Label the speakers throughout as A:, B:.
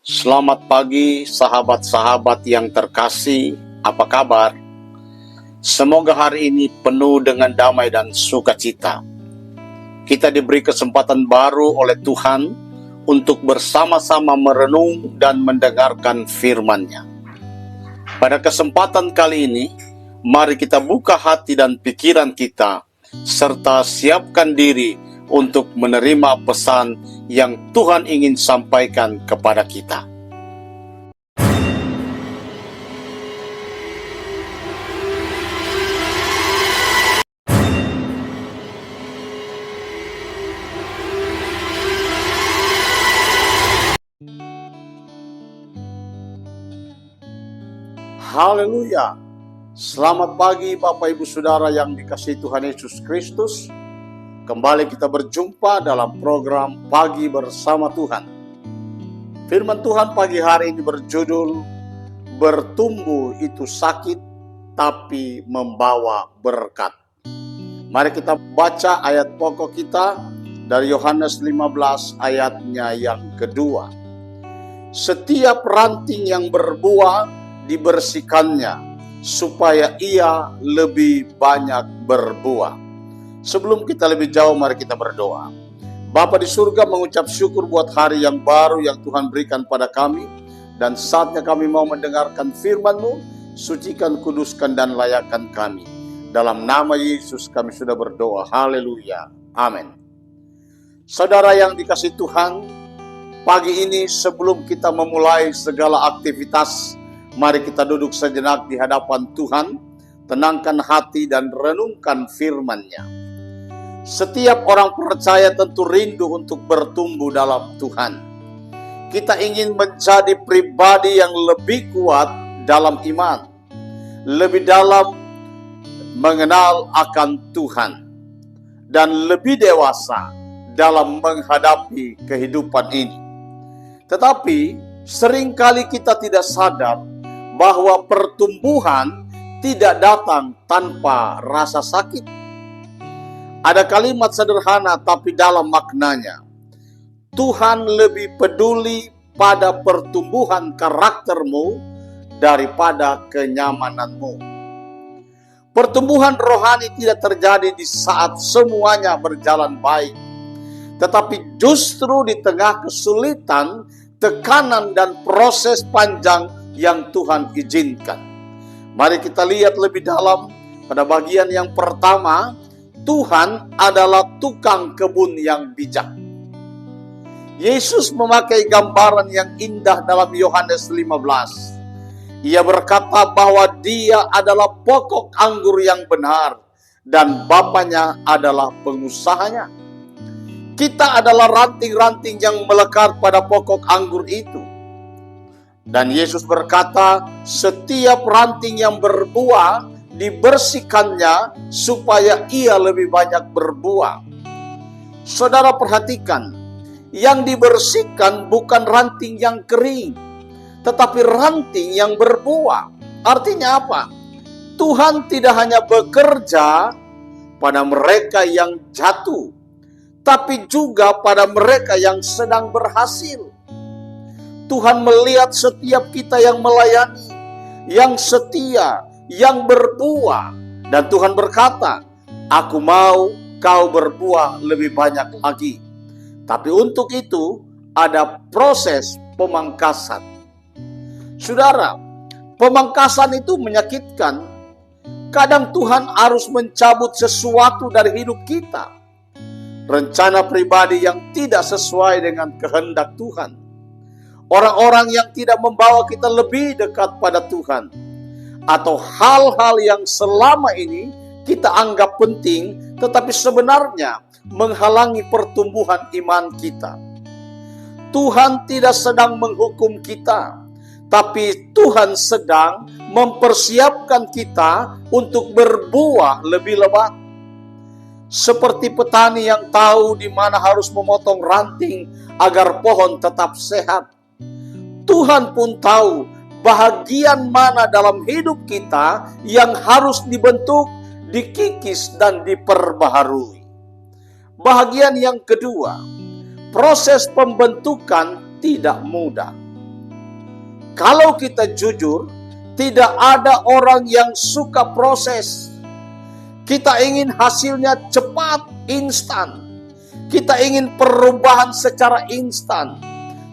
A: Selamat pagi sahabat-sahabat yang terkasih, apa kabar? Semoga hari ini penuh dengan damai dan sukacita. Kita diberi kesempatan baru oleh Tuhan untuk bersama-sama merenung dan mendengarkan firman-Nya. Pada kesempatan kali ini, mari kita buka hati dan pikiran kita, serta siapkan diri untuk menerima pesan yang Tuhan ingin sampaikan kepada kita. Haleluya. Selamat pagi Bapak Ibu Saudara yang dikasihi Tuhan Yesus Kristus. Kembali kita berjumpa dalam program Pagi Bersama Tuhan. Firman Tuhan pagi hari ini berjudul Bertumbuh itu sakit tapi membawa berkat. Mari kita baca ayat pokok kita dari Yohanes 15 ayatnya yang kedua. Setiap ranting yang berbuah dibersihkannya supaya ia lebih banyak berbuah. Sebelum kita lebih jauh, mari kita berdoa. Bapa di surga, mengucap syukur buat hari yang baru yang Tuhan berikan pada kami. Dan saatnya kami mau mendengarkan firman-Mu, sucikan, kuduskan, dan layakkan kami. Dalam nama Yesus kami sudah berdoa. Haleluya. Amin. Saudara yang dikasihi Tuhan, pagi ini sebelum kita memulai segala aktivitas, mari kita duduk sejenak di hadapan Tuhan, tenangkan hati dan renungkan firman-Nya. Setiap orang percaya tentu rindu untuk bertumbuh dalam Tuhan. Kita ingin menjadi pribadi yang lebih kuat dalam iman, lebih dalam mengenal akan Tuhan, dan lebih dewasa dalam menghadapi kehidupan ini. Tetapi seringkali kita tidak sadar bahwa pertumbuhan tidak datang tanpa rasa sakit. Ada kalimat sederhana tapi dalam maknanya. Tuhan lebih peduli pada pertumbuhan karaktermu daripada kenyamananmu. Pertumbuhan rohani tidak terjadi di saat semuanya berjalan baik, tetapi justru di tengah kesulitan, tekanan, dan proses panjang yang Tuhan izinkan. Mari kita lihat lebih dalam pada bagian yang pertama. Tuhan adalah tukang kebun yang bijak. Yesus memakai gambaran yang indah dalam Yohanes 15. Ia berkata bahwa Dia adalah pokok anggur yang benar dan Bapanya adalah pengusahanya. Kita adalah ranting-ranting yang melekat pada pokok anggur itu. Dan Yesus berkata, setiap ranting yang berbuah dibersihkannya supaya ia lebih banyak berbuah. Saudara perhatikan, yang dibersihkan bukan ranting yang kering, tetapi ranting yang berbuah. Artinya apa? Tuhan tidak hanya bekerja pada mereka yang jatuh, tapi juga pada mereka yang sedang berhasil. Tuhan melihat setiap kita yang melayani, yang setia, yang berbuah, dan Tuhan berkata, aku mau kau berbuah lebih banyak lagi. Tapi untuk itu ada proses pemangkasan. Saudara, pemangkasan itu menyakitkan. Kadang Tuhan harus mencabut sesuatu dari hidup kita. Rencana pribadi yang tidak sesuai dengan kehendak Tuhan. Orang-orang yang tidak membawa kita lebih dekat pada Tuhan. Atau hal-hal yang selama ini kita anggap penting, tetapi sebenarnya menghalangi pertumbuhan iman kita. Tuhan tidak sedang menghukum kita, tapi Tuhan sedang mempersiapkan kita untuk berbuah lebih lebat. Seperti petani yang tahu di mana harus memotong ranting agar pohon tetap sehat. Tuhan pun tahu bahagian mana dalam hidup kita yang harus dibentuk, dikikis, dan diperbaharui. Bahagian yang kedua, proses pembentukan tidak mudah. Kalau kita jujur, tidak ada orang yang suka proses. Kita ingin hasilnya cepat, instan. Kita ingin perubahan secara instan.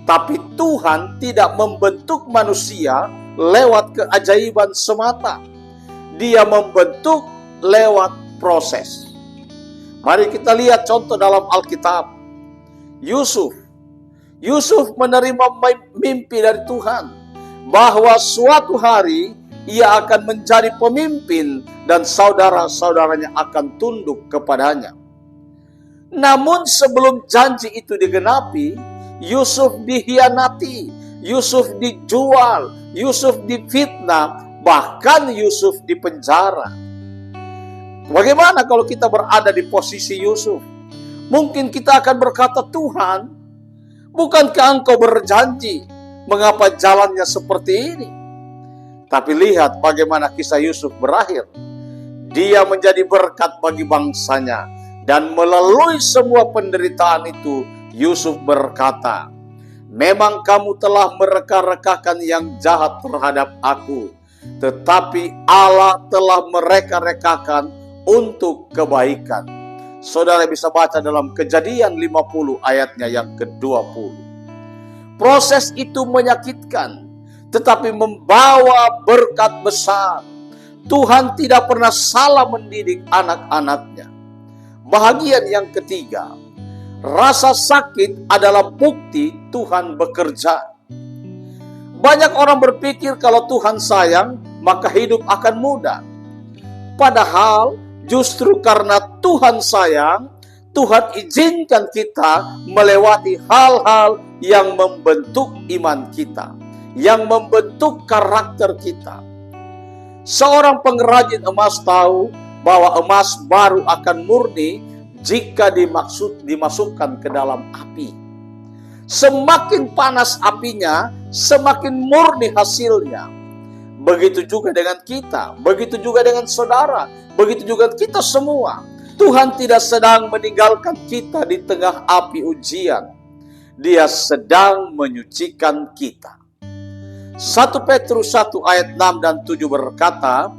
A: Tapi Tuhan tidak membentuk manusia lewat keajaiban semata. Dia membentuk lewat proses. Mari kita lihat contoh dalam Alkitab. Yusuf menerima mimpi dari Tuhan bahwa suatu hari ia akan menjadi pemimpin dan saudara-saudaranya akan tunduk kepadanya. Namun sebelum janji itu digenapi, Yusuf dihianati, Yusuf dijual, Yusuf difitnah, bahkan Yusuf dipenjara. Bagaimana kalau kita berada di posisi Yusuf? Mungkin kita akan berkata, Tuhan, bukankah Engkau berjanji? Mengapa jalannya seperti ini? Tapi lihat bagaimana kisah Yusuf berakhir. Dia menjadi berkat bagi bangsanya. Dan melalui semua penderitaan itu, Yusuf berkata, memang kamu telah mereka-rekakan yang jahat terhadap aku, tetapi Allah telah mereka-rekakan untuk kebaikan. Saudara bisa baca dalam Kejadian 50 ayatnya yang ke-20. Proses itu menyakitkan, tetapi membawa berkat besar. Tuhan tidak pernah salah mendidik anak-anaknya. Bahagian yang ketiga, rasa sakit adalah bukti Tuhan bekerja. Banyak orang berpikir kalau Tuhan sayang, maka hidup akan mudah. Padahal justru karena Tuhan sayang, Tuhan izinkan kita melewati hal-hal yang membentuk iman kita, yang membentuk karakter kita. Seorang pengrajin emas tahu bahwa emas baru akan murni jika dimasukkan ke dalam api. Semakin panas apinya, semakin murni hasilnya. Begitu juga dengan kita, begitu juga dengan saudara, begitu juga kita semua. Tuhan tidak sedang meninggalkan kita di tengah api ujian. Dia sedang menyucikan kita. 1 Petrus 1 ayat 6 dan 7 berkata,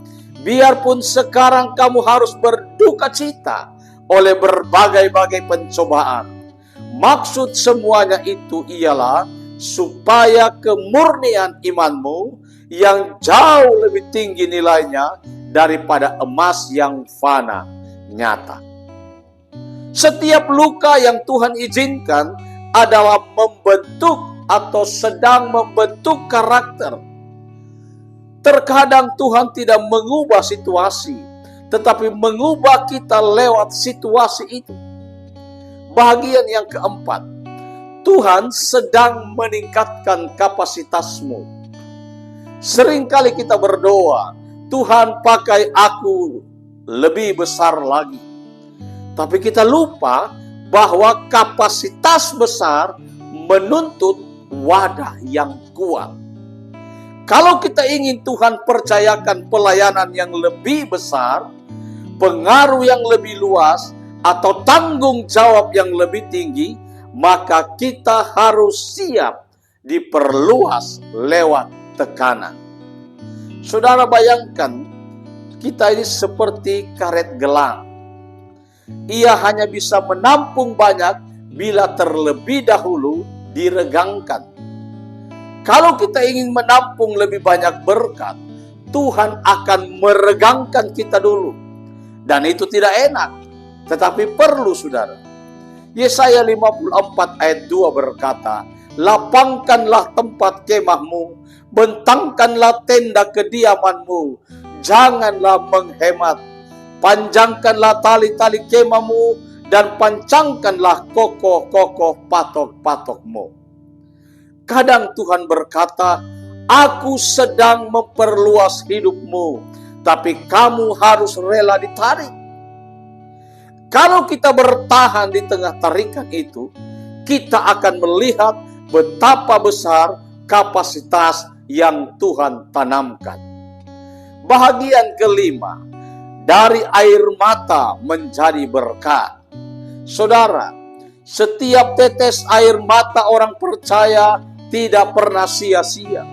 A: biarpun sekarang kamu harus berduka cita oleh berbagai-bagai pencobaan. Maksud semuanya itu ialah supaya kemurnian imanmu yang jauh lebih tinggi nilainya daripada emas yang fana nyata. Setiap luka yang Tuhan izinkan adalah membentuk atau sedang membentuk karakter. Terkadang Tuhan tidak mengubah situasi, tetapi mengubah kita lewat situasi itu. Bahagian yang keempat, Tuhan sedang meningkatkan kapasitasmu. Seringkali kita berdoa, Tuhan pakai aku lebih besar lagi. Tapi kita lupa bahwa kapasitas besar menuntut wadah yang kuat. Kalau kita ingin Tuhan percayakan pelayanan yang lebih besar, pengaruh yang lebih luas, atau tanggung jawab yang lebih tinggi, maka kita harus siap diperluas lewat tekanan. Saudara bayangkan, kita ini seperti karet gelang. Ia hanya bisa menampung banyak bila terlebih dahulu diregangkan. Kalau kita ingin menampung lebih banyak berkat, Tuhan akan meregangkan kita dulu. Dan itu tidak enak, tetapi perlu saudara. Yesaya 54 ayat 2 berkata, lapangkanlah tempat kemahmu, bentangkanlah tenda kediamanmu, janganlah menghemat. Panjangkanlah tali-tali kemahmu, dan pancangkanlah kokoh-kokoh patok-patokmu. Kadang Tuhan berkata, aku sedang memperluas hidupmu, tapi kamu harus rela ditarik. Kalau kita bertahan di tengah tarikan itu, kita akan melihat betapa besar kapasitas yang Tuhan tanamkan. Bahagian kelima, dari air mata menjadi berkat. Saudara, setiap tetes air mata orang percaya tidak pernah sia-sia.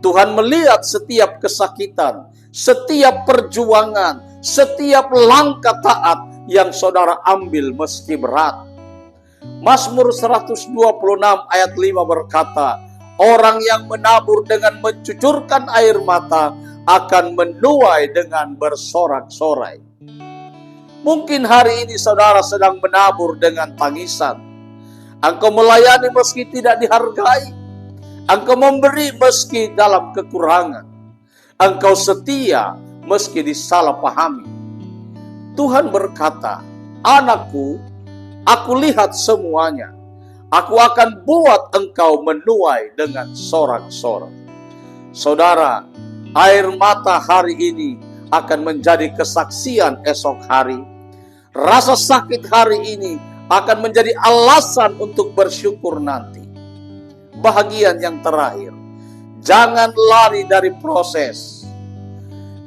A: Tuhan melihat setiap kesakitan, setiap perjuangan, setiap langkah taat yang saudara ambil meski berat. Mazmur 126 ayat 5 berkata, orang yang menabur dengan mencucurkan air mata akan menuai dengan bersorak-sorai. Mungkin hari ini saudara sedang menabur dengan tangisan. Engkau melayani meski tidak dihargai. Engkau memberi meski dalam kekurangan. Engkau setia meski disalahpahami. Tuhan berkata, anakku, aku lihat semuanya. Aku akan buat engkau menuai dengan sorak-sorai. Saudara, air mata hari ini akan menjadi kesaksian esok hari. Rasa sakit hari ini akan menjadi alasan untuk bersyukur nanti. Bahagian yang terakhir, jangan lari dari proses.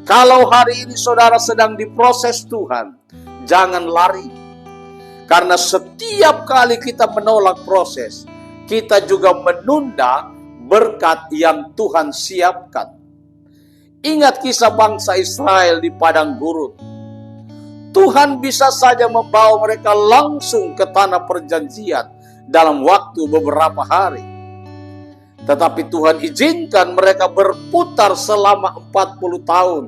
A: Kalau hari ini saudara sedang diproses Tuhan, jangan lari. Karena setiap kali kita menolak proses, kita juga menunda berkat yang Tuhan siapkan. Ingat kisah bangsa Israel di padang gurun. Tuhan bisa saja membawa mereka langsung ke tanah perjanjian dalam waktu beberapa hari. Tetapi Tuhan izinkan mereka berputar selama 40 tahun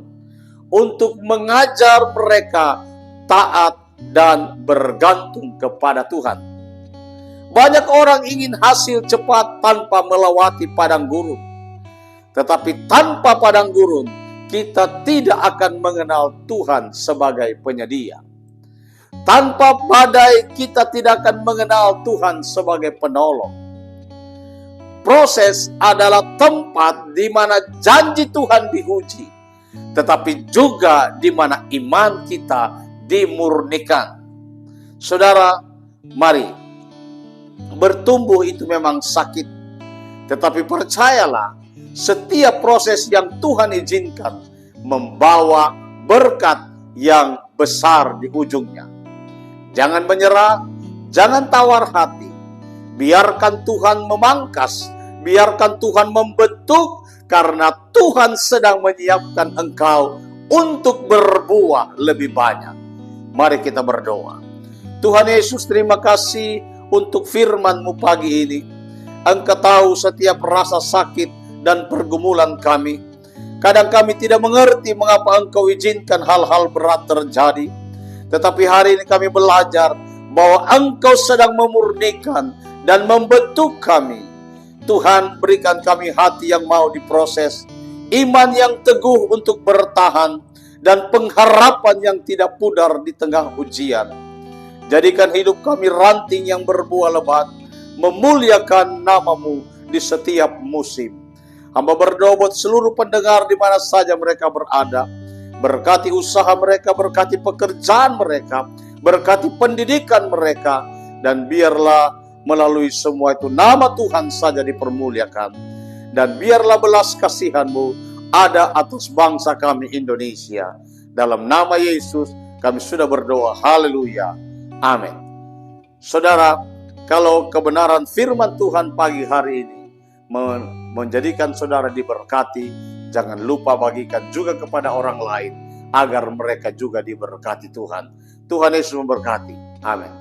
A: untuk mengajar mereka taat dan bergantung kepada Tuhan. Banyak orang ingin hasil cepat tanpa melewati padang gurun. Tetapi tanpa padang gurun, kita tidak akan mengenal Tuhan sebagai penyedia. Tanpa badai, kita tidak akan mengenal Tuhan sebagai penolong. Proses adalah tempat di mana janji Tuhan diuji, tetapi juga di mana iman kita dimurnikan. Saudara, mari, bertumbuh itu memang sakit, tetapi percayalah, setiap proses yang Tuhan izinkan membawa berkat yang besar di ujungnya. Jangan menyerah, jangan tawar hati. Biarkan Tuhan memangkas, biarkan Tuhan membentuk, karena Tuhan sedang menyiapkan engkau untuk berbuah lebih banyak. Mari kita berdoa. Tuhan Yesus, terima kasih untuk firman-Mu pagi ini. Engkau tahu setiap rasa sakit dan pergumulan kami. Kadang kami tidak mengerti mengapa Engkau izinkan hal-hal berat terjadi. Tetapi hari ini kami belajar bahwa Engkau sedang memurnikan dan membentuk kami. Tuhan, berikan kami hati yang mau diproses, iman yang teguh untuk bertahan, dan pengharapan yang tidak pudar di tengah ujian. Jadikan hidup kami ranting yang berbuah lebat, memuliakan nama-Mu di setiap musim. Hamba berdoa buat seluruh pendengar di mana saja mereka berada. Berkati usaha mereka, berkati pekerjaan mereka, berkati pendidikan mereka, dan biarlah melalui semua itu nama Tuhan saja dipermuliakan. Dan biarlah belas kasihan-Mu ada atas bangsa kami Indonesia. Dalam nama Yesus kami sudah berdoa. Haleluya. Amin. Saudara, kalau kebenaran firman Tuhan pagi hari ini menjadikan saudara diberkati, jangan lupa bagikan juga kepada orang lain agar mereka juga diberkati Tuhan. Tuhan Yesus memberkati. Amin.